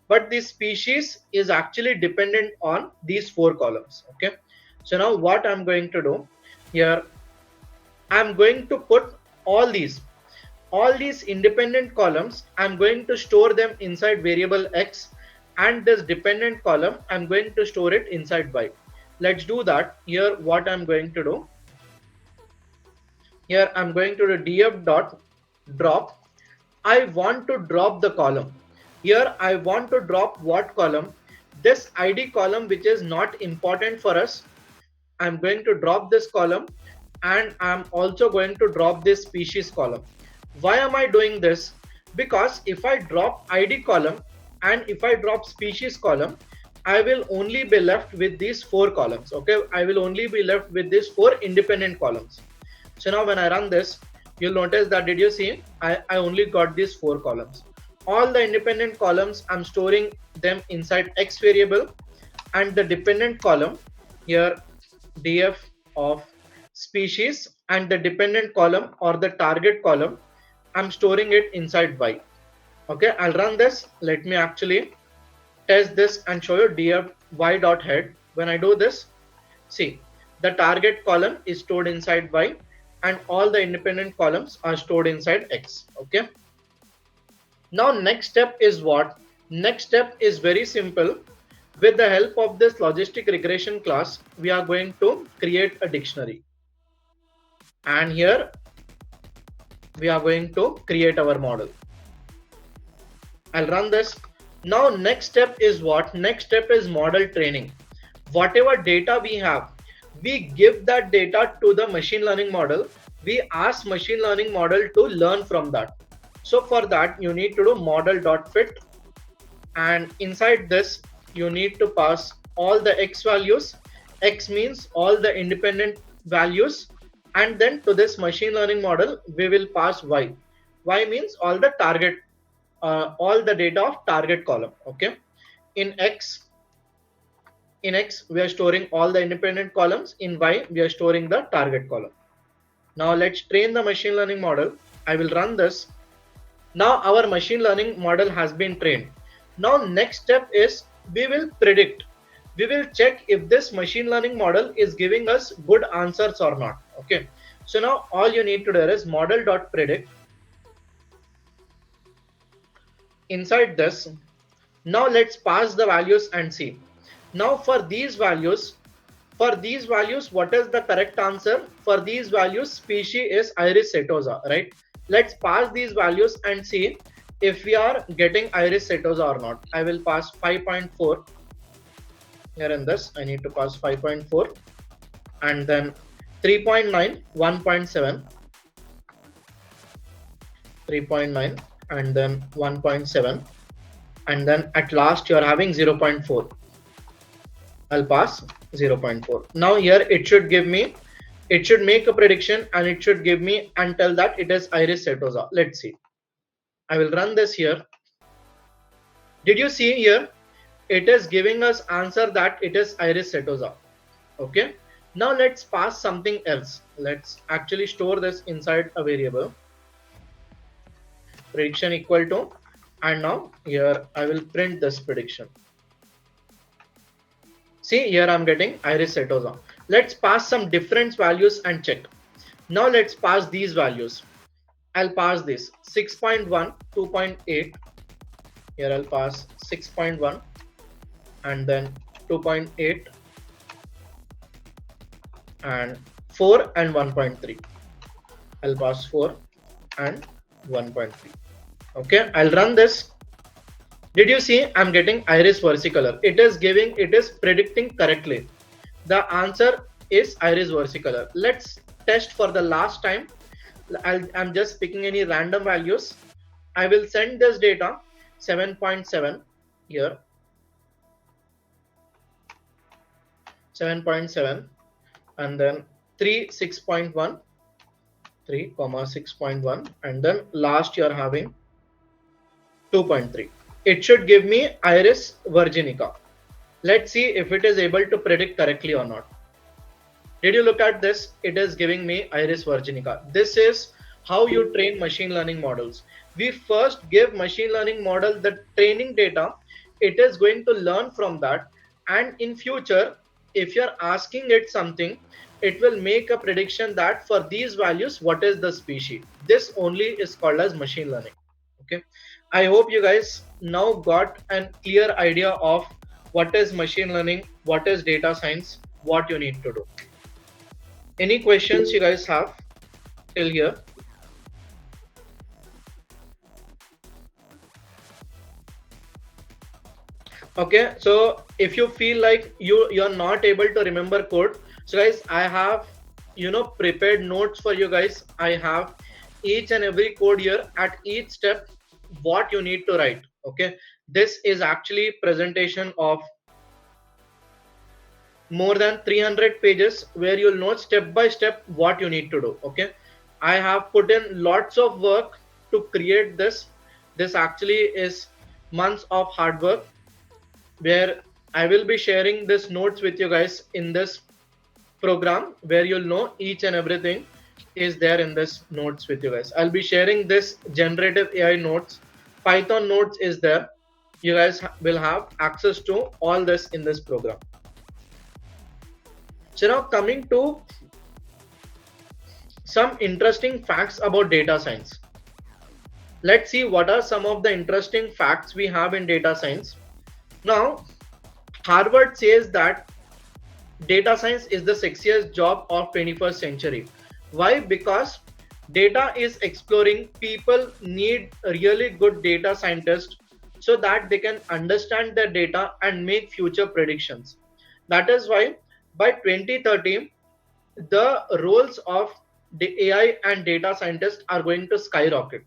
but this species is actually dependent on these 4 columns. Okay, so now what I'm going to do here, I'm going to put all these all these independent columns, I'm going to store them inside variable X, and this dependent column, I'm going to store it inside Y. Let's do that. Here, what I'm going to do, here I'm going to do df dot drop. I want to drop the column. Here I want to drop what column? This ID column, which is not important for us. I'm going to drop this column, and I'm also going to drop this species column. Why am I doing this? Because if I drop ID column and if I drop species column, I will only be left with these 4 columns. Okay, I will only be left with these 4 independent columns. So now when I run this, you'll notice that, did you see, I only got these 4 columns. All the independent columns, I'm storing them inside X variable, and the dependent column here, df of species, and the dependent column or the target column, I'm storing it inside Y. Okay, I'll run this. Let me actually test this and show you df y dot head. When I do this, see, the target column is stored inside Y, and all the independent columns are stored inside X. Okay. Now next step is what? Next step is very simple. With the help of this logistic regression class, we are going to create a dictionary. And here we are going to create our model. I'll run this. Now next step is what? Next step is model training. Whatever data we have, we give that data to the machine learning model. We ask machine learning model to learn from that. So for that, you need to do model.fit, and inside this you need to pass all the X values. X means all the independent values, and then to this machine learning model we will pass Y. Y means all the target, all the data of target column. Okay, in X we are storing all the independent columns. In Y we are storing the target column. Now let's train the machine learning model. I will run this. Now our machine learning model has been trained. Now next step is we will predict. We will check if this machine learning model is giving us good answers or not. Okay, so now all you need to do is model.predict. Inside this, now let's pass the values and see. Now for these values, what is the correct answer? For these values, species is Iris setosa, right? Let's pass these values and see if we are getting Iris setosa or not. I will pass 5.4. Here in this, I need to pass 5.4, and then 3.9, 1.7, 3.9, and then 1.7, and then at last you are having 0.4. I'll pass 0.4. Now here it should give me, it should make a prediction, and it should give me and tell that it is Iris setosa. Let's see. I will run this here. Did you see here? It is giving us answer that it is Iris setosa. Okay. Now let's pass something else. Let's actually store this inside a variable. Prediction equal to, and now here I will print this prediction. See, here I'm getting Iris setosa. Let's pass some difference values and check. Now let's pass these values. I'll pass this 6.1, 2.8. Here I'll pass 6.1, and then 2.8, and 4 and 1.3. I'll pass 4 and 1.3. Okay, I'll run this. Did you see I'm getting Iris versicolor? It is predicting correctly. The answer is Iris versicolor. Let's test for the last time. I'm just picking any random values. I will send this data 7.7 here, 7.7, and then 3, 6.1, 3, 6.1, and then last you are having 2.3. It should give me Iris virginica. Let's see if it is able to predict correctly or not. Did you look at this? It is giving me Iris virginica. This is how you train machine learning models. We first give machine learning model the training data. It is going to learn from that, and in future, if you're asking it something, it will make a prediction that for these values what is the species. This only is called as machine learning. Okay, I hope you guys now got a clear idea of what is machine learning, what is data science, what you need to do. Any questions you guys have till here? Okay, so if you feel like you're not able to remember code, so guys, I have prepared notes for you guys. I have each and every code here at each step what you need to write. Okay, this is actually presentation of more than 300 pages where you'll know step by step what you need to do. Okay, I have put in lots of work to create this. This actually is months of hard work where I will be sharing this notes with you guys in this program where you'll know each and everything is there in this notes with you guys. I'll be sharing this generative AI notes. Python notes is there. You guys will have access to all this in this program. So now coming to some interesting facts about data science. Let's see what are some of the interesting facts we have in data science. Now, Harvard says that data science is the sexiest job of 21st century. Why? Because data is exploring. People need really good data scientists so that they can understand their data and make future predictions. That is why by 2030, the roles of the AI and data scientists are going to skyrocket.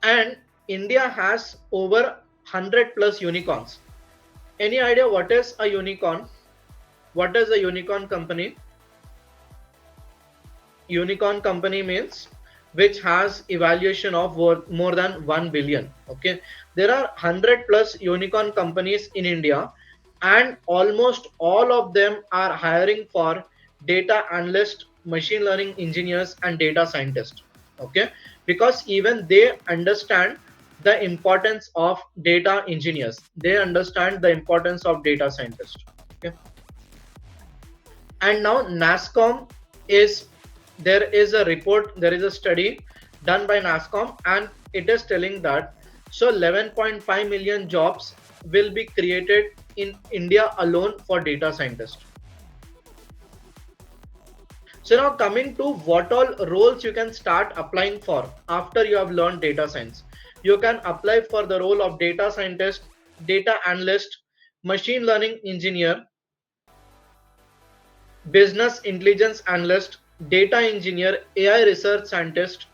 And India has over 100 plus unicorns. Any idea what is a unicorn? What is a unicorn company? Unicorn company means which has evaluation of worth more than 1 billion. Okay, there are 100 plus unicorn companies in India, and almost all of them are hiring for data analyst, machine learning engineers, and data scientists. Okay, because even they understand the importance of data engineers, they understand the importance of data scientists. Okay, and now NASSCOM is, there is a report, there is a study done by NASSCOM, and it is telling that so 11.5 million jobs will be created in India alone for data scientists. So now coming to what all roles you can start applying for after you have learned data science. You can apply for the role of data scientist, data analyst, machine learning engineer, business intelligence analyst, data engineer, AI research scientist,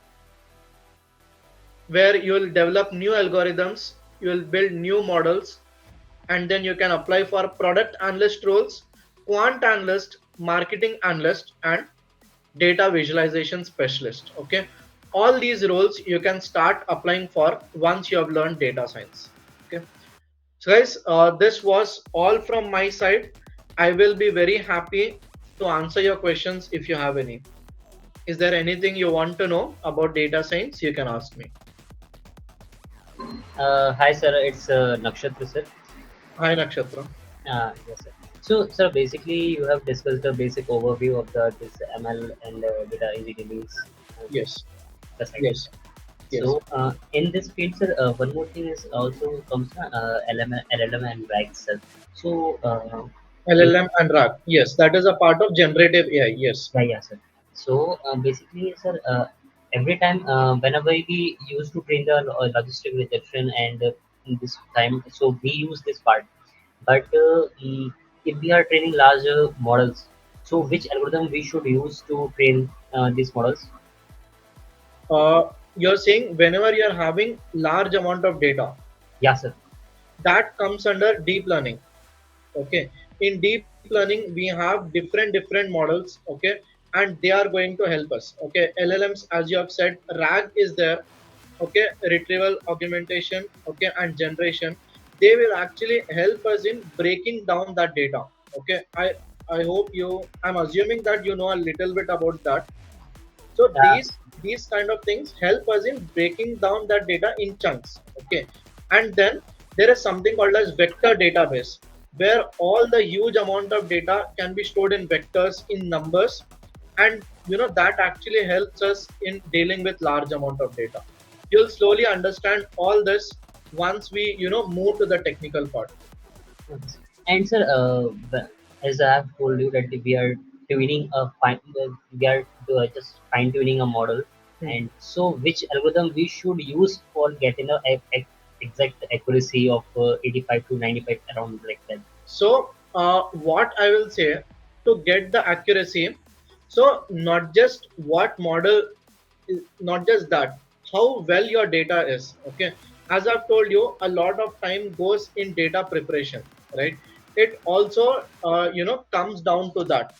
where you will develop new algorithms, you will build new models, and then you can apply for product analyst roles, quant analyst, marketing analyst, and data visualization specialist. Okay, all these roles you can start applying for once you have learned data science. Okay, so guys, this was all from my side. I will be very happy to answer your questions if you have any. Is there anything you want to know about data science? You can ask me. Hi, sir. It's Nakshatra, sir. Hi, Nakshatra. Yes, sir. So, sir, basically, you have discussed the basic overview of this ML and data engineering. Yes. The science. Yes. Yes. So, in this field, sir, one more thing is also comes LLM and RAG, sir. So, LLM and RAG. Yes, that is a part of generative AI. Yes. yeah, sir. So, basically, sir, every time whenever we used to train the logistic regression and in this time, so we use this part. But if we are training larger models, so which algorithm we should use to train these models? You're saying whenever you're having large amount of data, Yeah, sir. that comes under deep learning. Okay, in deep learning we have different models. Okay, and they are going to help us. Okay, LLMs, as you have said, RAG is there. Okay, retrieval, augmentation, okay, and generation, they will actually help us in breaking down that data. Okay, I hope you, I'm assuming that you know a little bit about that. So Yeah. these kind of things help us in breaking down that data in chunks. Okay, and then there is something called as vector database. where all the huge amount of data can be stored in vectors, in numbers, and that actually helps us in dealing with large amount of data. You'll slowly understand all this once we move to the technical part. Yes. And sir, as I have told you that we are tuning a fine, we are just fine tuning a model, Hmm. and so which algorithm we should use for getting exact accuracy of 85 to 95 around like that. So, what I will say, to get the accuracy, so not just what model, not just that, how well your data is. Okay, as I've told you, a lot of time goes in data preparation, right? It also, comes down to that,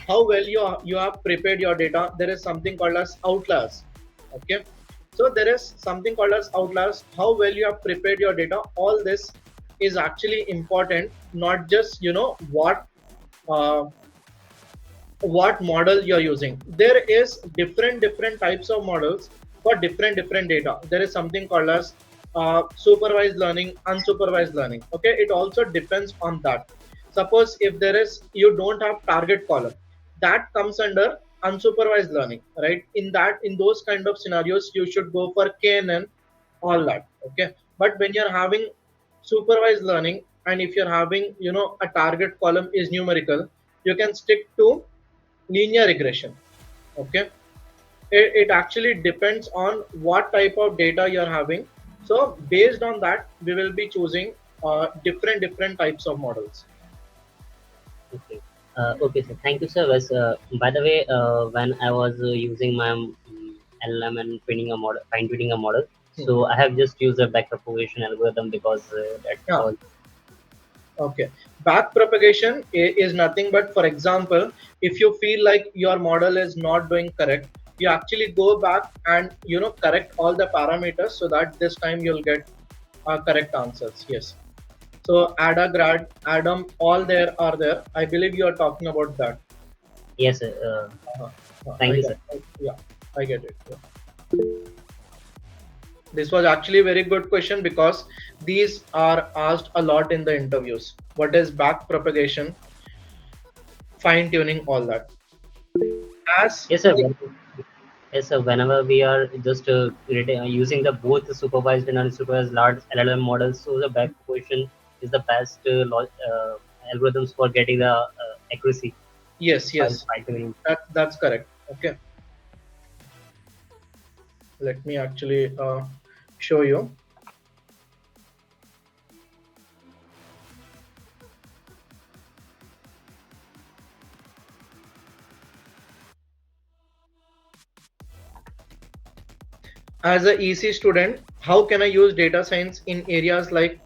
how well you have prepared your data. There is something called as outliers. Okay, so there is something called as outliers. How well you have prepared your data. All this is actually important, not just uh, what model you're using. There is different types of models for different data. There is something called as supervised learning, unsupervised learning. Okay, it also depends on that. Suppose if there is, you don't have target column, that comes under unsupervised learning, right? In those kind of scenarios, you should go for KNN, all that. Okay, but when you're having supervised learning, and if you're having a target column is numerical, you can stick to linear regression. Okay, it actually depends on what type of data you're having. So based on that, we will be choosing different types of models. Okay. Okay, sir. Thank you, sir. By the way, when I was using my LLM and training a model, fine tuning a model, Hmm. so I have just used a backpropagation algorithm because that Yeah. was Okay, back propagation is nothing but, for example, if you feel like your model is not doing correct, you actually go back and correct all the parameters, so that this time you'll get correct answers. Yes. So ADA, grad, Adam, all there are there. I believe you are talking about that. yes, sir. Uh-huh. Thank you, sir. Yeah, I get it. Yeah. This was actually a very good question, because these are asked a lot in the interviews. What is back propagation, fine tuning, all that. As Yes, sir. like, Yes, sir. Whenever we are just using the both supervised and unsupervised large LLM models, so the backpropagation is the best algorithms for getting the accuracy yes, while yes, fine tuning. that's correct. Okay, let me actually show you. As a EC student, how can I use data science in areas like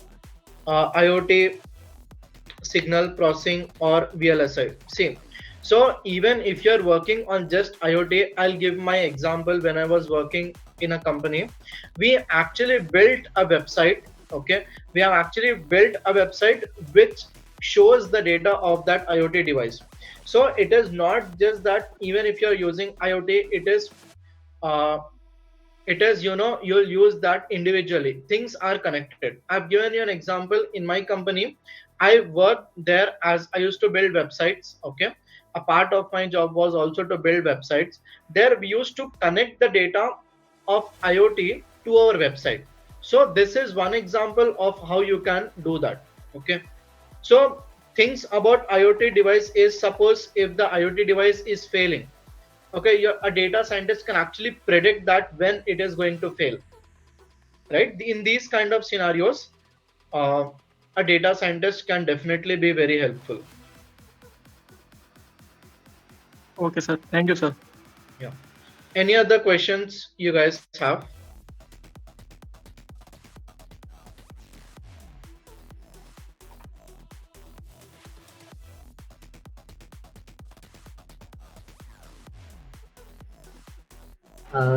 IoT, signal processing, or VLSI? See, so even if you're working on just IoT, I'll give my example. When I was working in a company, we actually built a website. Okay, we have actually built a website which shows the data of that IoT device. So it is not just that, even if you're using IoT, uh, it is you'll use that individually. Things are connected. I've given you an example. In my company, I worked there as I used to build websites. Okay, a part of my job was also to build websites. There we used to connect the data of IoT to our website. So this is one example of how you can do that. Okay, so things about IoT device is, suppose if the IoT device is failing, okay, a data scientist can actually predict that when it is going to fail, right? In these kind of scenarios, uh, a data scientist can definitely be very helpful. Okay, sir. Thank you, sir. Yeah. Any other questions you guys have?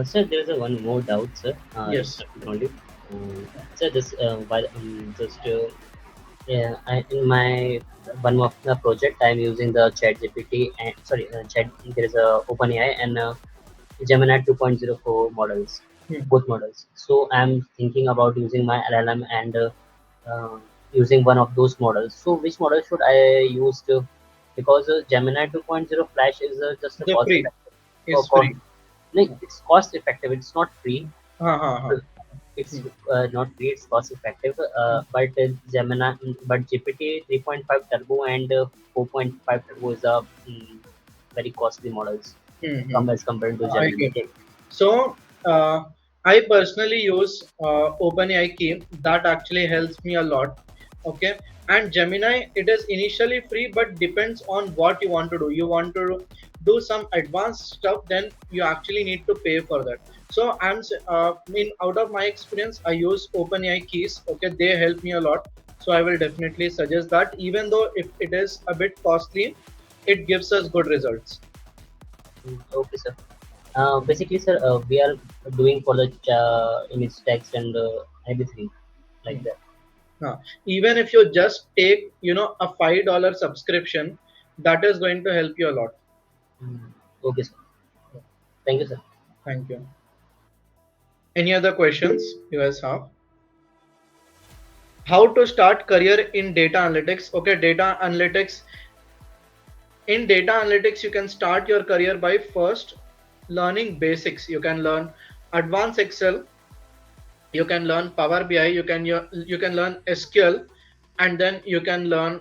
Sir, there is a one more doubt, sir. Yes. Only. Sir, yeah, in my one of the project, I'm using the Chat GPT and sorry, Chat. There is a OpenAI and Gemini 2.04 models, Hmm. both models. So I'm thinking about using my LLM and using one of those models. So which model should I use to, because Gemini 2.0 Flash is just a The cost free effective. is free. Like, it's cost effective. It's not free. Ha ha ha. It's not free. It's cost effective. But Gemini, but GPT 3.5 Turbo and 4.5 Turbo is a very costly models Hmm. as compared to I Gemini. get it. So, I personally use OpenAI key. That actually helps me a lot. Okay. And Gemini, it is initially free, but depends on what you want to do. You want to do some advanced stuff, then you actually need to pay for that. So, out of my experience, I use OpenAI keys. Okay. They help me a lot. So, I will definitely suggest that, even though if it is a bit costly, it gives us good results. Okay, sir. Basically, sir, we are doing for the image text and everything like Hmm. that. Even if you just take, a $5 subscription, that is going to help you a lot. Mm. Okay, sir. Thank you, sir. Thank you. Any other questions you guys have? How to start career in data analytics? Okay, data analytics. In data analytics, you can start your career by first learning basics. You can learn advanced Excel, you can learn Power BI, you can learn SQL, and then you can learn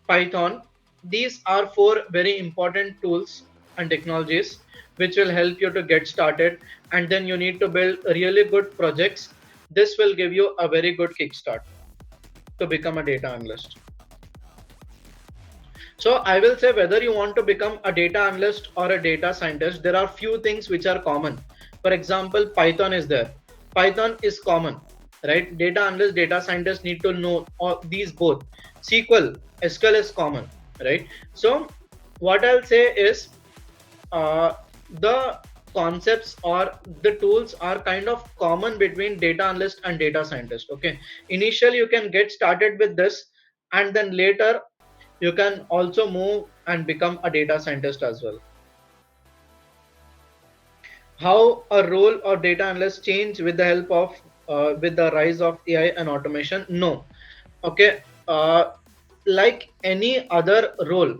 Python. These are four very important tools and technologies which will help you to get started. And then you need to build really good projects. This will give you a very good kickstart to become a data analyst. So I will say, whether you want to become a data analyst or a data scientist, there are few things which are common. For example, Python is there. Python is common, right? Data analyst, data scientist need to know all these both. SQL is common, right? So what I'll say is, uh, the concepts or the tools are kind of common between data analyst and data scientist. Okay, initially you can get started with this, and then later you can also move and become a data scientist as well. How a role or data analyst change with the help of with the rise of AI and automation? No. Okay. Like any other role,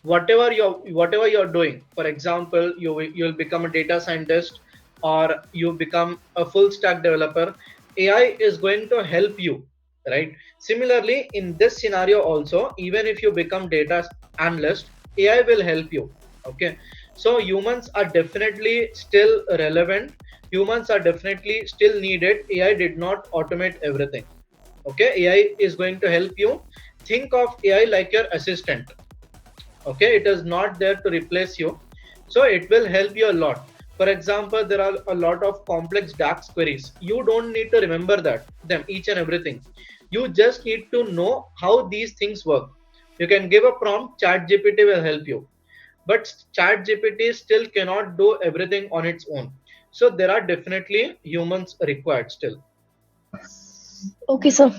whatever you're doing, for example, you'll become a data scientist or you become a full stack developer, AI is going to help you, right? Similarly, in this scenario also, even if you become data analyst, AI will help you. Okay, so humans are definitely still relevant, humans are definitely still needed. AI did not automate everything. Okay, AI is going to help you. Think of AI like your assistant. Okay, it is not there to replace you, so it will help you a lot. For example, there are a lot of complex DAX queries. You don't need to remember them each and everything. You just need to know how these things work. You can give a prompt, chat GPT will help you, but chat GPT still cannot do everything on its own. So there are definitely humans required still. Okay, sir.